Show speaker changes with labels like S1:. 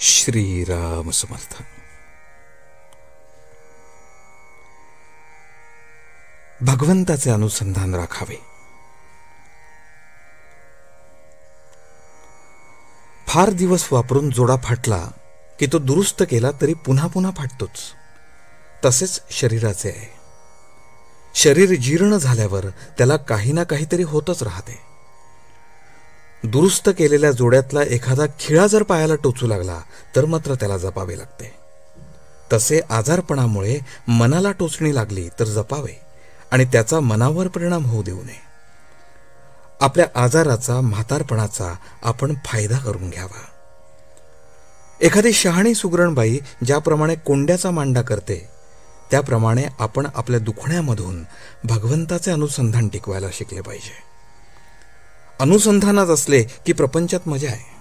S1: श्रीराम समर्थ. भगवंताचे अनुसंधान राखावे. फार दिवस वापरून जोडा फाटला की तो दुरुस्त केला तरी पुन्हा पुन्हा फाटतोच. तसेच शरीराचे आहे. शरीर जीर्ण झाल्यावर त्याला काही ना काहीतरी होतच राहते. दुरुस्त केलेल्या जोड्यातला एखादा खिळा जर पायाला टोचू लागला तर मात्र त्याला जपावे लागते. तसे आजारपणामुळे मनाला टोचणी लागली तर जपावे आणि त्याचा मनावर परिणाम होऊ देऊ नये. आपल्या आजाराचा, म्हातारपणाचा आपण फायदा करून घ्यावा. एखादी शहाणी सुगरणबाई ज्याप्रमाणे कोंड्याचा मांडा करते त्याप्रमाणे आपण आपल्या दुखण्यामधून भगवंताचे अनुसंधान टिकवायला शिकले पाहिजे. अनुसंधानात असले की प्रपंचात मजा आहे.